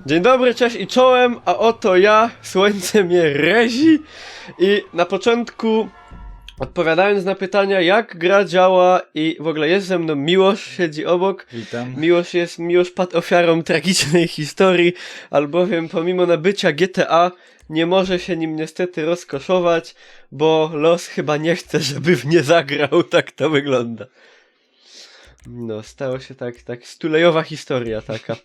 Dzień dobry, cześć i czołem, a oto ja, słońce mnie rezi i na początku, odpowiadając na pytania, jak gra działa i w ogóle jest ze mną Miłosz, siedzi obok. Witam. Miłosz padł ofiarą tragicznej historii, albowiem pomimo nabycia GTA nie może się nim niestety rozkoszować, bo los chyba nie chce, żeby w nie zagrał, tak to wygląda. No, stało się tak stulejowa historia taka.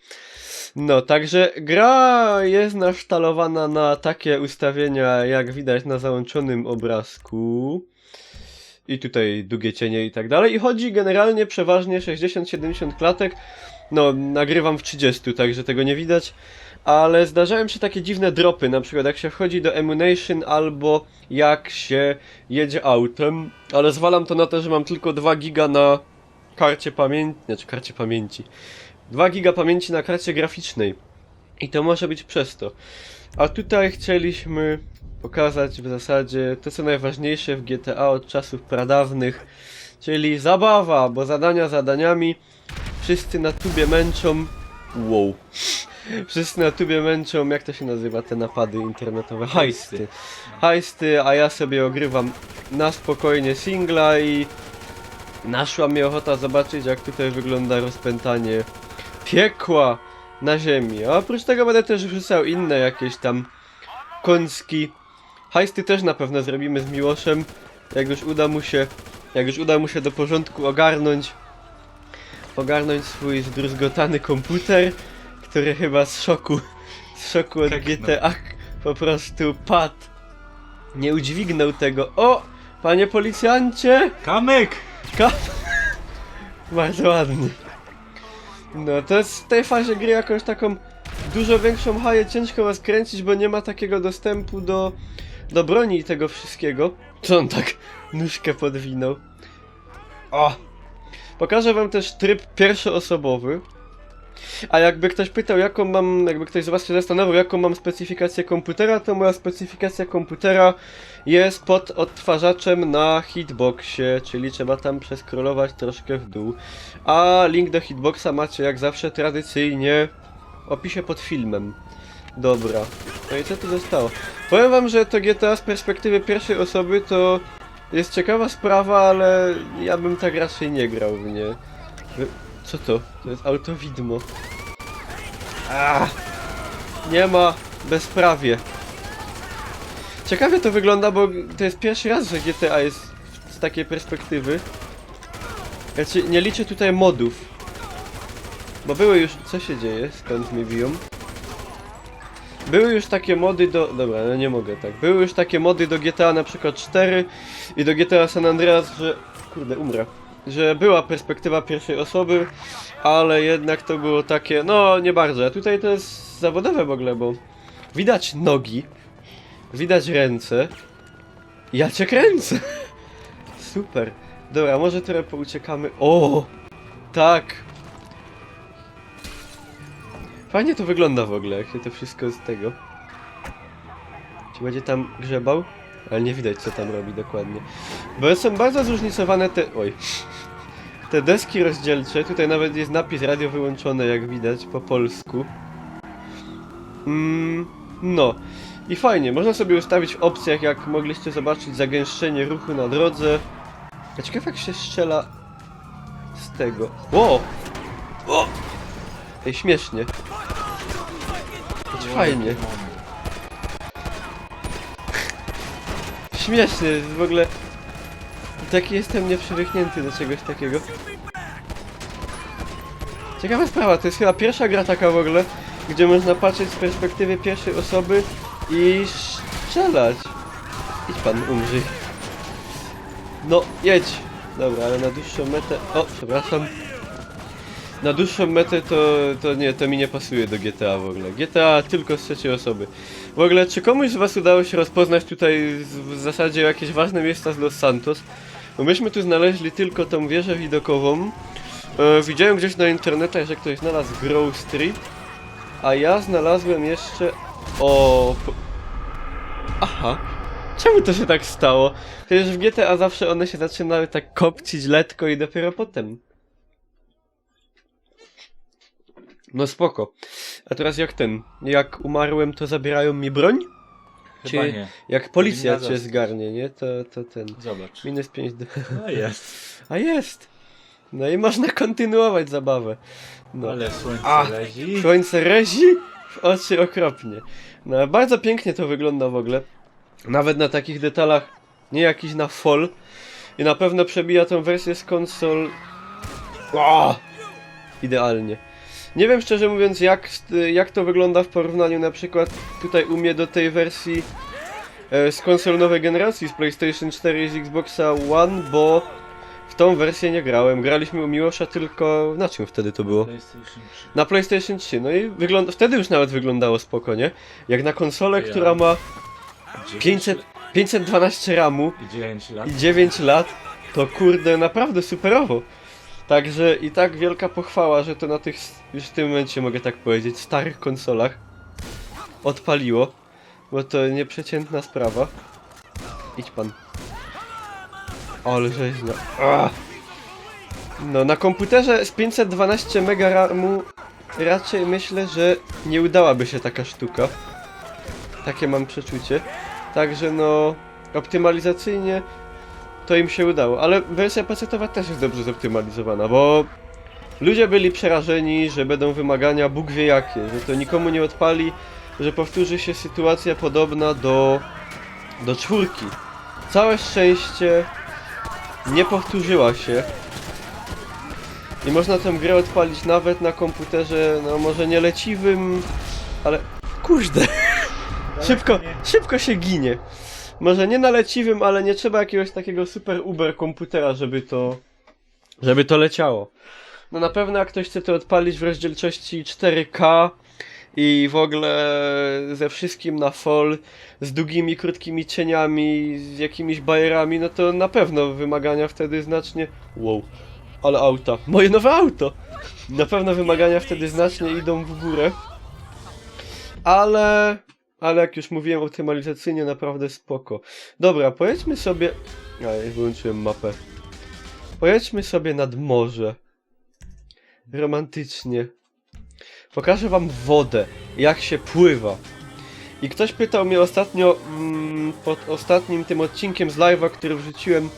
No, także gra jest nasztalowana na takie ustawienia, jak widać na załączonym obrazku. I tutaj długie cienie i tak dalej. I chodzi generalnie przeważnie 60-70 klatek. No, nagrywam w 30, także tego nie widać. Ale zdarzają się takie dziwne dropy, na przykład jak się wchodzi do Emunation albo jak się jedzie autem. Ale zwalam to na to, że mam tylko 2 giga na karcie pamięci. 2 giga pamięci na karcie graficznej. I to może być przez to. A tutaj chcieliśmy pokazać w zasadzie to, co najważniejsze w GTA od czasów pradawnych. Czyli zabawa, bo zadania zadaniami. Wszyscy na tubie męczą. Wow. Wszyscy na tubie męczą, jak to się nazywa, te napady internetowe? Heisty, a ja sobie ogrywam na spokojnie singla i naszła mnie ochota zobaczyć, jak tutaj wygląda rozpętanie piekła na ziemi. A oprócz tego będę też wrzucał inne jakieś tam kąski. Heisty też na pewno zrobimy z Miłoszem, jak już uda mu się do porządku ogarnąć swój zdruzgotany komputer, który chyba z szoku od GTA po prostu padł. Nie udźwignął tego. O! Panie policjancie! Kamyk! Bardzo ładnie. No to jest w tej fazie gry jakąś taką dużo większą haję ciężko was kręcić, bo nie ma takiego dostępu do broni i tego wszystkiego. Co on tak nóżkę podwinął? O! Pokażę wam też tryb pierwszoosobowy. A jakby ktoś pytał, jakby ktoś z was się zastanawiał, jaką mam specyfikację komputera, to moja specyfikacja komputera jest pod odtwarzaczem na hitboxie, czyli trzeba tam przeskrolować troszkę w dół. A link do hitboxa macie jak zawsze tradycyjnie w opisie pod filmem. Dobra. No i co tu zostało? Powiem wam, że to GTA z perspektywy pierwszej osoby to jest ciekawa sprawa, ale ja bym tak raczej nie grał w nie. Co to? To jest autowidmo. Nie ma bezprawie. Ciekawie to wygląda, bo to jest pierwszy raz, że GTA jest z takiej perspektywy. Znaczy, nie liczę tutaj modów. Bo były już... Co się dzieje? Skąd mnie biją? Były już takie mody do... Dobra, no nie mogę tak. Były już takie mody do GTA na przykład 4 i do GTA San Andreas, że... Kurde, umrę. Że była perspektywa pierwszej osoby, ale jednak to było takie, no nie bardzo. A tutaj to jest zawodowe w ogóle, bo widać nogi, widać ręce. Ja cię kręcę! Super. Dobra, może trochę pouciekamy. O! Tak! Fajnie to wygląda w ogóle, jak się to wszystko z tego. Czy będzie tam grzebał? Ale nie widać, co tam robi dokładnie. Bo są bardzo zróżnicowane te deski rozdzielcze. Tutaj nawet jest napis radio wyłączone, jak widać, po polsku. No. I fajnie, można sobie ustawić w opcjach, jak mogliście zobaczyć, zagęszczenie ruchu na drodze. A ciekawe, jak się strzela z tego. Ło! O! Ej, śmiesznie. Fajnie. Śmiesznie, w ogóle taki jestem nieprzywyknięty do czegoś takiego. Ciekawa sprawa, to jest chyba pierwsza gra taka w ogóle, gdzie można patrzeć z perspektywy pierwszej osoby i strzelać. Idź pan, umrzyj. No, jedź. Dobra, ale na dłuższą metę... O, przepraszam. Na dłuższą metę to mi nie pasuje do GTA w ogóle. GTA tylko z trzeciej osoby. W ogóle, czy komuś z was udało się rozpoznać tutaj w zasadzie jakieś ważne miejsca z Los Santos? Bo myśmy tu znaleźli tylko tą wieżę widokową. Widziałem gdzieś na internetach, że ktoś znalazł Grove Street. A ja znalazłem jeszcze... Aha. Czemu to się tak stało? Przecież w GTA zawsze one się zaczynały tak kopcić letko i dopiero potem. No spoko. A teraz jak umarłem, to zabierają mi broń? Chyba Czy nie. jak policja Powinna cię zostać. zgarnie, nie? To ten. Zobacz. Minus 5 No jest. A jest! No i można kontynuować zabawę. No. Ale słońce A, lezi. Słońce rezi w oczy okropnie. No, bardzo pięknie to wygląda w ogóle. Nawet na takich detalach, nie jakiś na fall. I na pewno przebija tą wersję z konsol. O! Idealnie. Nie wiem szczerze mówiąc jak to wygląda w porównaniu na przykład tutaj u mnie do tej wersji z konsol nowej generacji, z PlayStation 4 i z Xboxa One, bo w tą wersję nie grałem. Graliśmy u Miłosza tylko... Na czym wtedy to było? PlayStation 3. Na PlayStation 3, no i wtedy już nawet wyglądało spoko, nie? Jak na konsolę, Ja. która ma 9 512 RAMu i 9 lat. i 9 lat, to kurde, naprawdę superowo. Także i tak wielka pochwała, że to na tych, już w tym momencie mogę tak powiedzieć, starych konsolach odpaliło, bo to nieprzeciętna sprawa. Idź pan. Ale rzeźnia. No, na komputerze z 512 MB RAMu raczej myślę, że nie udałaby się taka sztuka. Takie mam przeczucie. Także no, optymalizacyjnie to im się udało, ale wersja PC-towa też jest dobrze zoptymalizowana, bo ludzie byli przerażeni, że będą wymagania Bóg wie jakie, że to nikomu nie odpali, że powtórzy się sytuacja podobna do czwórki. Całe szczęście nie powtórzyła się i można tę grę odpalić nawet na komputerze, no może nie leciwym, ale kurde, szybko się ginie. Może nie na leciwym, ale nie trzeba jakiegoś takiego super uber komputera, żeby to leciało. No na pewno jak ktoś chce to odpalić w rozdzielczości 4K i w ogóle ze wszystkim na full, z długimi, krótkimi cieniami, z jakimiś bajerami, no to na pewno wymagania wtedy znacznie... Wow, ale auta. Moje nowe auto! Na pewno wymagania wtedy znacznie idą w górę. Ale jak już mówiłem, optymalizacyjnie naprawdę spoko. Dobra, pojedźmy sobie... Ja wyłączyłem mapę. Pojedźmy sobie nad morze. Romantycznie. Pokażę wam wodę, jak się pływa. I ktoś pytał mnie ostatnio, pod ostatnim tym odcinkiem z live'a, który wrzuciłem,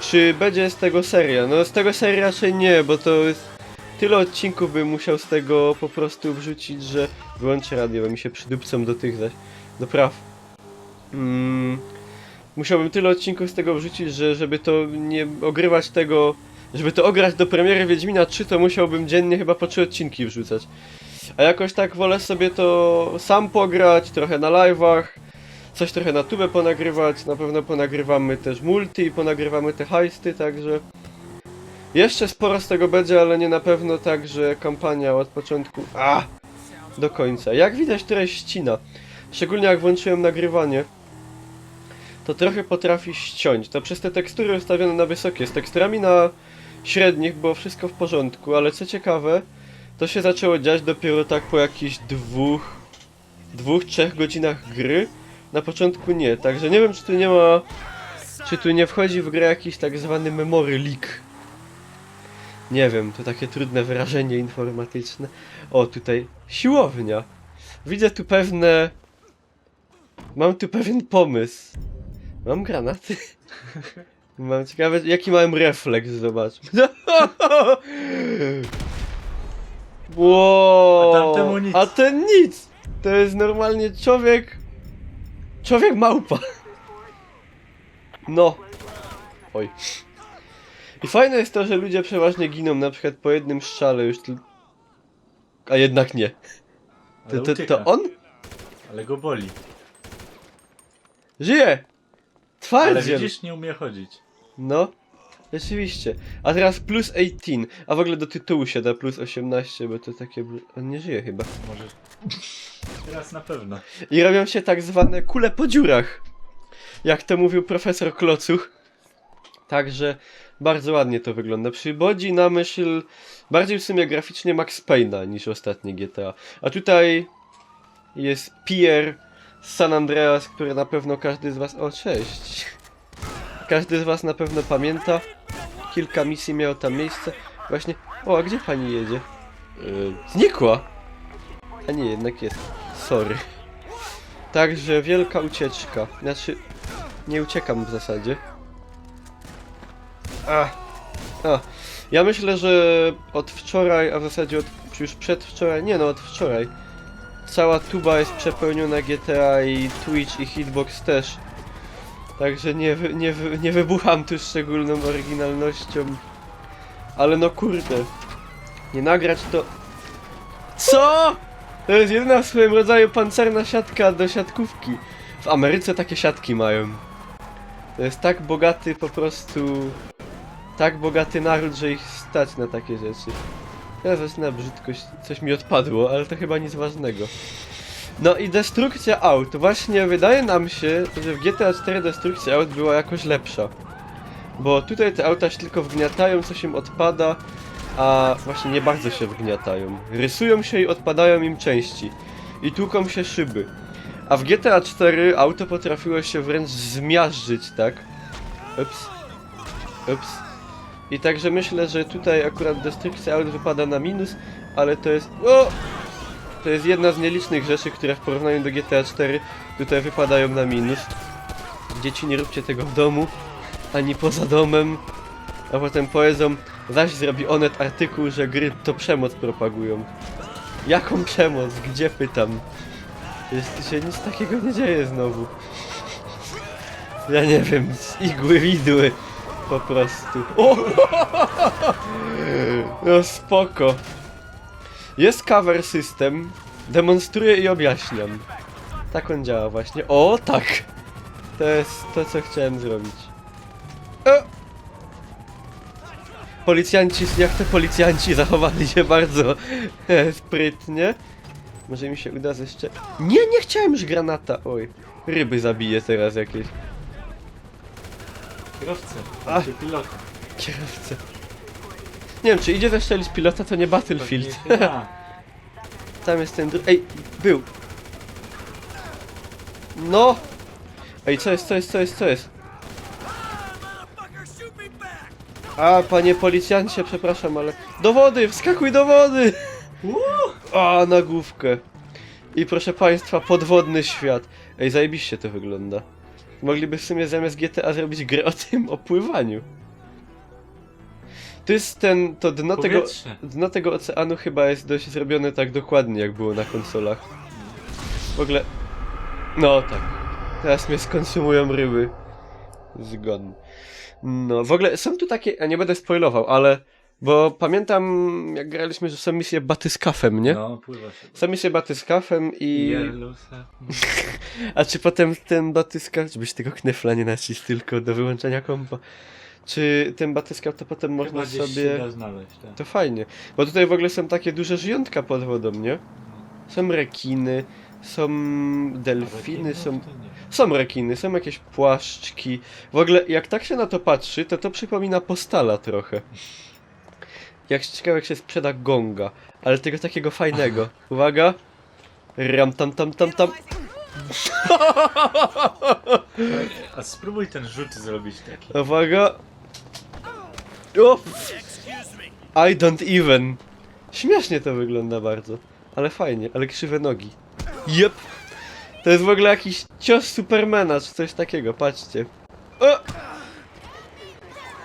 czy będzie z tego seria. No z tego serii raczej nie, bo to jest... Tyle odcinków bym musiał z tego po prostu wrzucić, że... Wyłączę radio, bo mi się przydupcą do tych zaś... do praw. Musiałbym tyle odcinków z tego wrzucić, że żeby to nie ogrywać tego... Żeby to ograć do premiery Wiedźmina 3, to musiałbym dziennie chyba po 3 odcinki wrzucać. A jakoś tak wolę sobie to sam pograć, trochę na live'ach, coś trochę na tubę ponagrywać, na pewno ponagrywamy też multi i ponagrywamy te heisty, także... Jeszcze sporo z tego będzie, ale nie na pewno tak, że kampania od początku do końca. Jak widać trochę ścina, szczególnie jak włączyłem nagrywanie, to trochę potrafi ściąć. To przez te tekstury ustawione na wysokie, z teksturami na średnich było wszystko w porządku, ale co ciekawe, to się zaczęło dziać dopiero tak po jakichś 2-3 godzinach gry. Na początku nie, także nie wiem czy tu nie wchodzi w grę jakiś tak zwany memory leak. Nie wiem, to takie trudne wyrażenie informatyczne. O, tutaj siłownia. Widzę tu mam tu pewien pomysł. Mam granaty. Mam ciekawe, jaki mam refleks, zobaczmy. Wow, A tamtemu nic. A ten nic. To jest normalnie człowiek małpa. No. Oj. I fajne jest to, że ludzie przeważnie giną na przykład po jednym strzale już tylko... A jednak nie. Ale To ucieka. on? Ale go boli. Żyje! Ale Twardziel! widzisz, nie umie chodzić. No, rzeczywiście. A teraz plus 18. A w ogóle do tytułu się da plus 18, bo to takie... On nie żyje chyba. Może... Teraz na pewno. I robią się tak zwane kule po dziurach. Jak to mówił profesor Klocuch. Także bardzo ładnie to wygląda. Przywodzi na myśl bardziej w sumie graficznie Max Payne'a niż ostatnie GTA. A tutaj jest Pierre z San Andreas, który na pewno każdy z was... O, cześć! Każdy z was na pewno pamięta. Kilka misji miało tam miejsce. Właśnie... O, a gdzie pani jedzie? Znikła! A nie, jednak jest. Sorry. Także wielka ucieczka. Znaczy, nie uciekam w zasadzie. Ja myślę, że od wczoraj, a w zasadzie już przedwczoraj, nie no, od wczoraj. Cała tuba jest przepełniona GTA i Twitch i Hitbox też. Także nie wybucham tu szczególną oryginalnością. Ale no kurde. Nie nagrać to... Co?! To jest jedyna w swoim rodzaju pancerna siatka do siatkówki. W Ameryce takie siatki mają. To jest tak bogaty po prostu... Tak bogaty naród, że ich stać na takie rzeczy. Ja zaczyna brzydkość, coś mi odpadło, ale to chyba nic ważnego. No i destrukcja aut. Właśnie wydaje nam się, że w GTA 4 destrukcja aut była jakoś lepsza. Bo tutaj te auta się tylko wgniatają, coś im odpada, a właśnie nie bardzo się wgniatają. Rysują się i odpadają im części. I tłuką się szyby. A w GTA 4 auto potrafiło się wręcz zmiażdżyć, tak? Ups. I także myślę, że tutaj akurat destrukcja aut wypada na minus, ale to jest... To jest jedna z nielicznych rzeczy, które w porównaniu do GTA 4 tutaj wypadają na minus. Dzieci, nie róbcie tego w domu, ani poza domem. A potem powiedzą, zaś zrobi Onet artykuł, że gry to przemoc propagują. Jaką przemoc? Gdzie, pytam? Jeśli się nic takiego nie dzieje znowu. Ja nie wiem, igły widły. Po prostu. O! No spoko. Jest cover system. Demonstruję i objaśniam. Tak on działa właśnie. O, tak! To jest to, co chciałem zrobić. Policjanci, jak te policjanci zachowali się bardzo sprytnie. Może mi się uda jeszcze... Nie chciałem już granata. Oj, ryby zabiję teraz jakieś. Kierowcę, pilota. Kierowcę. Nie wiem, czy idzie zestrzelić pilota, to nie Battlefield. Tam jest ten Ej, był. No! Ej, co jest? A, panie policjancie, przepraszam, ale... Do wody! Wskakuj do wody! A, na główkę. I proszę państwa, podwodny świat. Ej, zajebiście to wygląda. Mogliby w sumie zamiast GTA zrobić grę o tym, o pływaniu. To jest to dno tego oceanu chyba jest dość zrobione tak dokładnie, jak było na konsolach. W ogóle... No tak. Teraz mnie skonsumują ryby. Zgon. No, w ogóle są tu takie... Ja nie będę spoilował, ale... Bo pamiętam, jak graliśmy, że są misje batyskafem, nie? No, pływa się. Są misje batyskafem i... A czy potem ten batyskaf... Żebyś tego knefla nie nacisł tylko do wyłączenia kompa. Czy ten batyskaf to potem można sobie... Da znaleźć, tak. To fajnie. Bo tutaj w ogóle są takie duże żyjątka pod wodą, nie? Są rekiny, są delfiny, są rekiny, są jakieś płaszczki. W ogóle jak tak się na to patrzy, to przypomina Postala trochę. Ciekawe jak się sprzeda gonga, ale tego takiego fajnego. Uwaga! Ram tam. A spróbuj ten rzut zrobić taki. Uwaga! O! I don't even. Śmiesznie to wygląda bardzo. Ale fajnie, ale krzywe nogi. Jep! To jest w ogóle jakiś cios Supermana, czy coś takiego, patrzcie. O!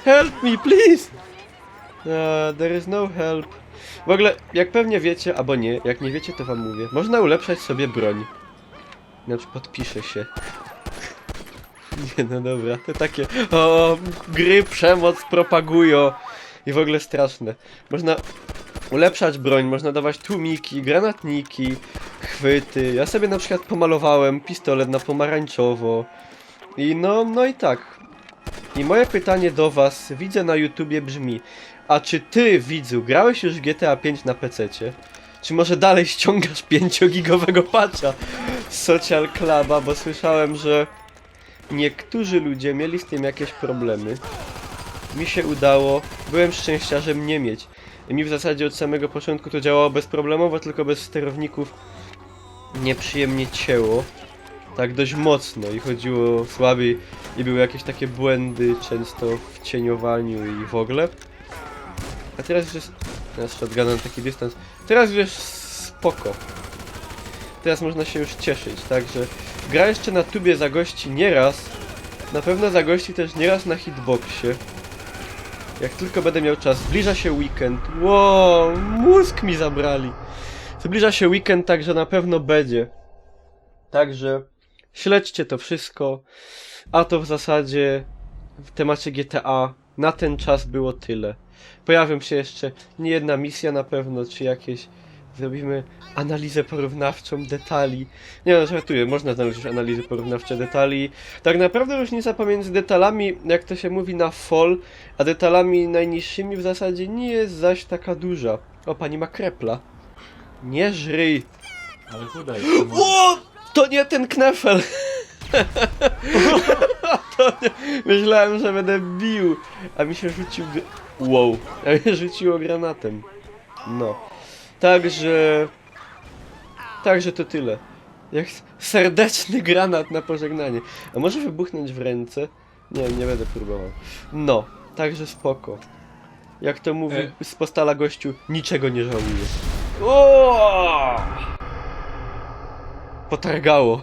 Help me, please! There is no help. W ogóle, jak pewnie wiecie, albo nie, jak nie wiecie, to wam mówię. Można ulepszać sobie broń. Znaczy, podpiszę się. Nie, no dobra, to takie... O, gry przemoc propagują. I w ogóle straszne. Można ulepszać broń, można dawać tłumiki, granatniki, chwyty. Ja sobie na przykład pomalowałem pistolet na pomarańczowo. I no i tak. I moje pytanie do was, widzę na YouTubie, brzmi: a czy ty, widzu, grałeś już w GTA 5 na PC-cie? Czy może dalej ściągasz 5-gigowego patcha z Social Cluba, bo słyszałem, że niektórzy ludzie mieli z tym jakieś problemy. Mi się udało, byłem szczęściarzem nie mieć. I mi w zasadzie od samego początku to działało bezproblemowo, tylko bez sterowników nieprzyjemnie cięło. Tak dość mocno i chodziło słabiej i były jakieś takie błędy często w cieniowaniu i w ogóle. A teraz już jest... Teraz shotgun na taki dystans. Teraz wiesz, spoko. Teraz można się już cieszyć, także gra jeszcze na tubie zagości nieraz. Na pewno zagości też nieraz na hitboxie. Jak tylko będę miał czas. Zbliża się weekend. Wow, mózg mi zabrali. Zbliża się weekend, także na pewno będzie. Także śledźcie to wszystko. A to w zasadzie w temacie GTA na ten czas było tyle. Pojawią się jeszcze niejedna misja na pewno, czy jakieś... Zrobimy analizę porównawczą detali. Nie no, żartuję, można znaleźć analizy porównawcze detali. Tak naprawdę różnica pomiędzy detalami, jak to się mówi na fall, a detalami najniższymi w zasadzie nie jest zaś taka duża. O, pani ma krepla. Nie żryj. Ale chuda jest. O! To nie ten knefel! To nie... Myślałem, że będę bił, a mi się rzucił... Wow, a mnie rzuciło granatem. No. Także to tyle. Jak serdeczny granat na pożegnanie. A może wybuchnąć w ręce? Nie będę próbował. No, także spoko. Jak to mówi z postala gościu, niczego nie żałuję. O! Potargało.